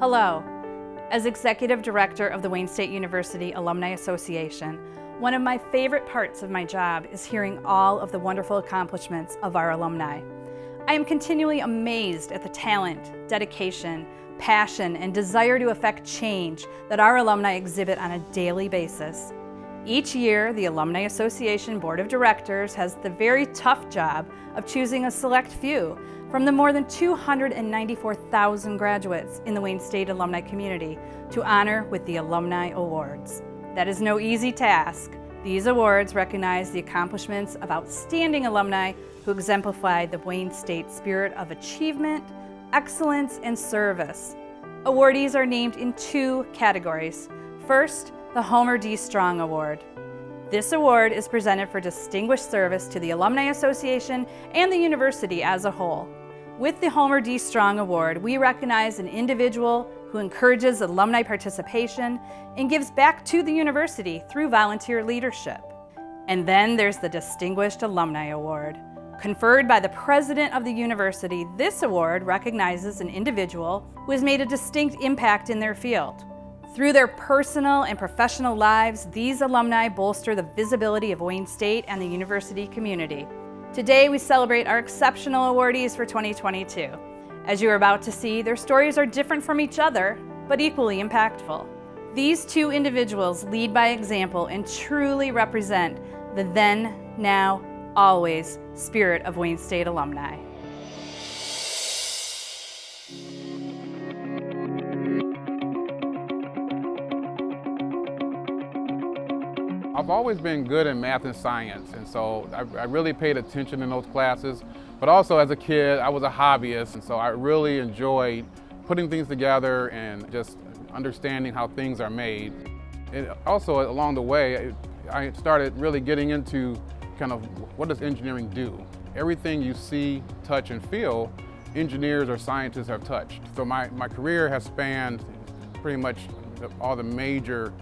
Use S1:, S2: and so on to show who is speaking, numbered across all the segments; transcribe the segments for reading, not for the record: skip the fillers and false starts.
S1: Hello. As Executive Director of the Wayne State University Alumni Association, one of my favorite parts of my job is hearing all of the wonderful accomplishments of our alumni. I am continually amazed at the talent, dedication, passion, and desire to affect change that our alumni exhibit on a daily basis. Each year, the Alumni Association Board of Directors has the very tough job of choosing a select few from the more than 294,000 graduates in the Wayne State alumni community to honor with the Alumni Awards. That is no easy task. These awards recognize the accomplishments of outstanding alumni who exemplified the Wayne State spirit of achievement, excellence, and service. Awardees are named in two categories. First, the Homer D. Strong Award. This award is presented for distinguished service to the Alumni Association and the university as a whole. With the Homer D. Strong Award, we recognize an individual who encourages alumni participation and gives back to the university through volunteer leadership. And then there's the Distinguished Alumni Award. Conferred by the president of the university, this award recognizes an individual who has made a distinct impact in their field. Through their personal and professional lives, these alumni bolster the visibility of Wayne State and the university community. Today, we celebrate our exceptional awardees for 2022. As you are about to see, their stories are different from each other, but equally impactful. These two individuals lead by example and truly represent the then, now, always spirit of Wayne State alumni.
S2: I've always been good in math and science, and so I really paid attention in those classes. But also as a kid, I was a hobbyist, and so I really enjoyed putting things together and just understanding how things are made. And also along the way, I started really getting into kind of what does engineering do? Everything you see, touch, and feel, engineers or scientists have touched. So my career has spanned pretty much all the major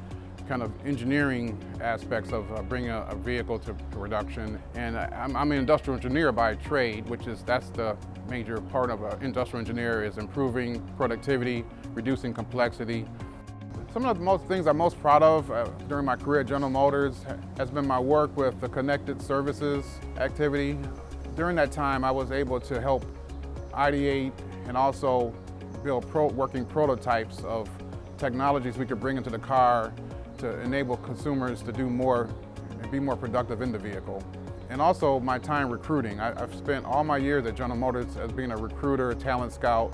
S2: kind of engineering aspects of bringing a vehicle to production. And I'm an industrial engineer by trade, that's the major part of an industrial engineer is improving productivity, reducing complexity. Some of the things I'm most proud of during my career at General Motors has been my work with the connected services activity. During that time, I was able to help ideate and also build working prototypes of technologies we could bring into the car to enable consumers to do more and be more productive in the vehicle. And also my time recruiting. I've spent all my years at General Motors as being a recruiter, a talent scout,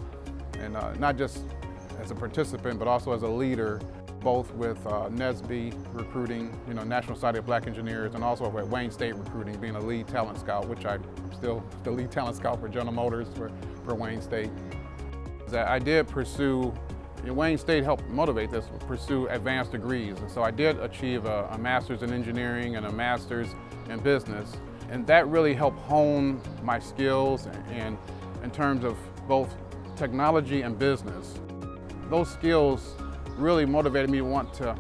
S2: and not just as a participant, but also as a leader, both with NSBE recruiting, National Society of Black Engineers, and also at Wayne State recruiting, being a lead talent scout, which I'm still the lead talent scout for General Motors for Wayne State. I did pursue Wayne State helped motivate this, pursue advanced degrees. And so I did achieve a master's in engineering and a master's in business. And that really helped hone my skills and in terms of both technology and business. Those skills really motivated me to want to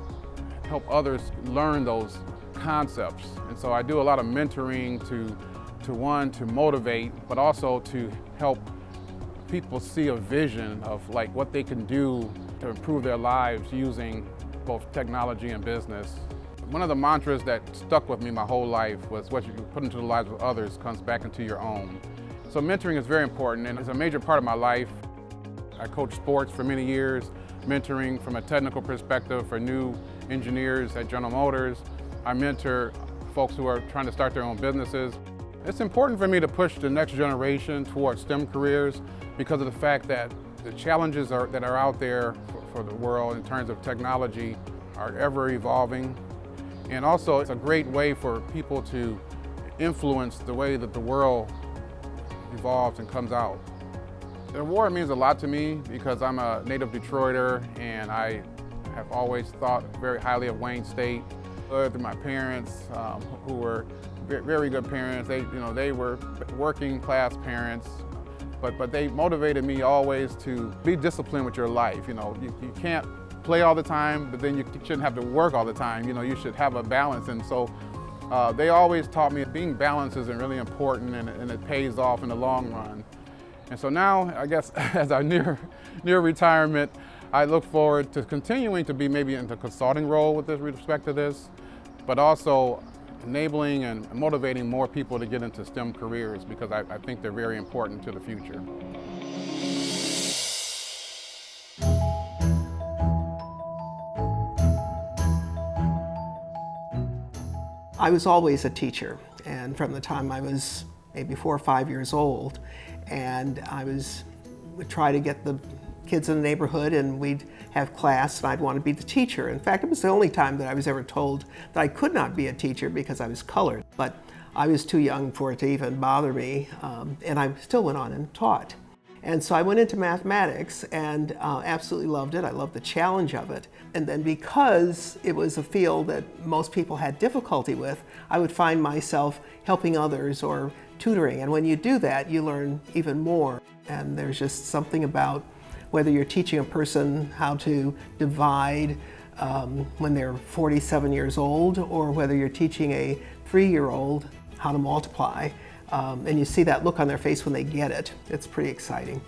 S2: help others learn those concepts. And so I do a lot of mentoring to motivate, but also to help people see a vision of what they can do to improve their lives using both technology and business. One of the mantras that stuck with me my whole life was what you put into the lives of others comes back into your own. So mentoring is very important and it's a major part of my life. I coached sports for many years, mentoring from a technical perspective for new engineers at General Motors. I mentor folks who are trying to start their own businesses. It's important for me to push the next generation towards STEM careers because of the fact that the challenges that are out there for the world in terms of technology are ever evolving. And also it's a great way for people to influence the way that the world evolves and comes out. The award means a lot to me because I'm a native Detroiter and I have always thought very highly of Wayne State. Through my parents, who were very good parents. They were working class parents, but they motivated me always to be disciplined with your life. You can't play all the time, but then you shouldn't have to work all the time. You should have a balance. And so they always taught me being balanced is really important and it pays off in the long run. And so now, I guess, as I near retirement, I look forward to continuing to be maybe in the consulting role with respect to this, but also enabling and motivating more people to get into STEM careers, because I think they're very important to the future.
S3: I was always a teacher, and from the time I was maybe 4 or 5 years old, and would try to get the kids in the neighborhood, and we'd have class, and I'd want to be the teacher. In fact, it was the only time that I was ever told that I could not be a teacher because I was colored. But I was too young for it to even bother me, and I still went on and taught. And so I went into mathematics and absolutely loved it. I loved the challenge of it. And then because it was a field that most people had difficulty with, I would find myself helping others or tutoring. And when you do that, you learn even more. And there's just something about whether you're teaching a person how to divide when they're 47 years old, or whether you're teaching a 3-year-old how to multiply. And you see that look on their face when they get it. It's pretty exciting.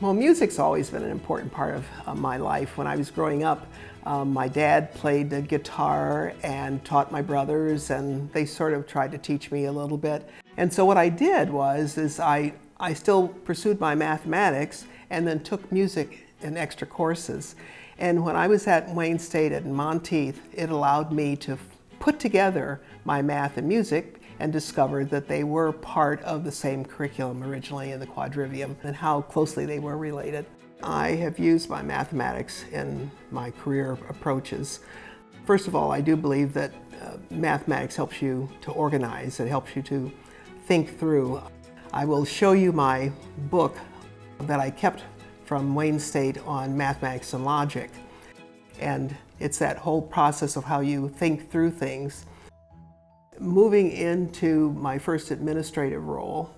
S3: Well, music's always been an important part of my life. When I was growing up, my dad played the guitar and taught my brothers, and they sort of tried to teach me a little bit. And so what I did was I still pursued my mathematics and then took music and extra courses. And when I was at Wayne State at Monteith, it allowed me to put together my math and music and discovered that they were part of the same curriculum originally in the quadrivium and how closely they were related. I have used my mathematics in my career approaches. First of all, I do believe that mathematics helps you to organize. It helps you to think through. I will show you my book that I kept from Wayne State on mathematics and logic. And it's that whole process of how you think through things. Moving into my first administrative role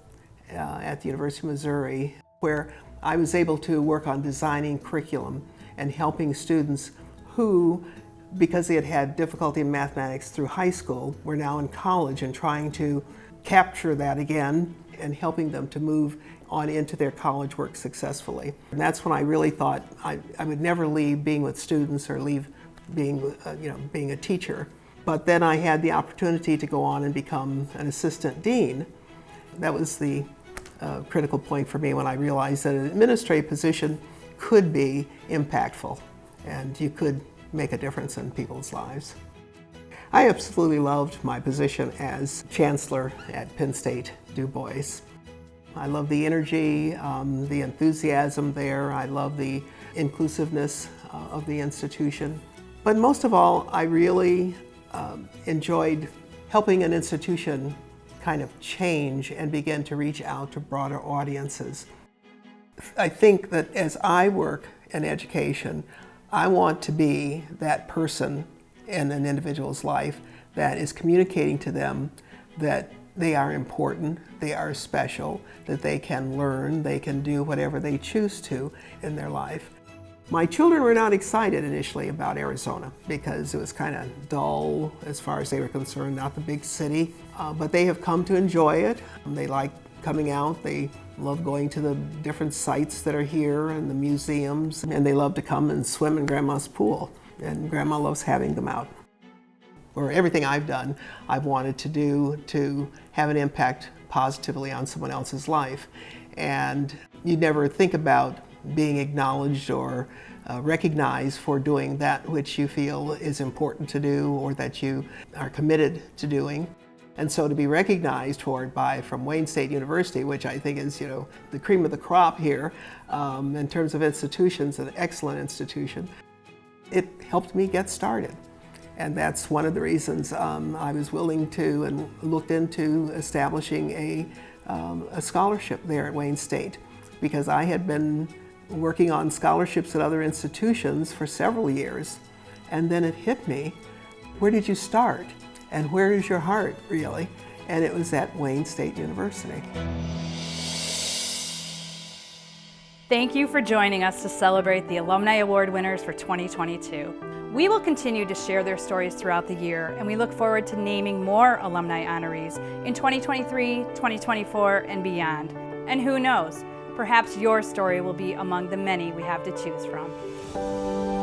S3: at the University of Missouri, where I was able to work on designing curriculum and helping students who, because they had had difficulty in mathematics through high school, were now in college and trying to capture that again and helping them to move on into their college work successfully. And that's when I really thought I would never leave being with students or leave being a teacher. But then I had the opportunity to go on and become an assistant dean. That was the critical point for me when I realized that an administrative position could be impactful and you could make a difference in people's lives. I absolutely loved my position as chancellor at Penn State DuBois. I love the energy, the enthusiasm there. I love the inclusiveness of the institution. But most of all, I really enjoyed helping an institution kind of change and begin to reach out to broader audiences. I think that as I work in education, I want to be that person in an individual's life that is communicating to them that they are important, they are special, that they can learn, they can do whatever they choose to in their life. My children were not excited initially about Arizona because it was kind of dull as far as they were concerned, not the big city, but they have come to enjoy it. They like coming out, they love going to the different sites that are here and the museums, and they love to come and swim in Grandma's pool, and Grandma loves having them out. Or everything I've done, I've wanted to do to have an impact positively on someone else's life. And you never think about being acknowledged or recognized for doing that which you feel is important to do or that you are committed to doing. And so to be recognized for it from Wayne State University, which I think is, the cream of the crop here in terms of institutions, an excellent institution, it helped me get started. And that's one of the reasons I was willing to and looked into establishing a scholarship there at Wayne State, because I had been working on scholarships at other institutions for several years. And then it hit me, where did you start? And where is your heart, really? And it was at Wayne State University.
S1: Thank you for joining us to celebrate the Alumni Award winners for 2022. We will continue to share their stories throughout the year, and we look forward to naming more alumni honorees in 2023, 2024, and beyond. And who knows, Perhaps your story will be among the many we have to choose from.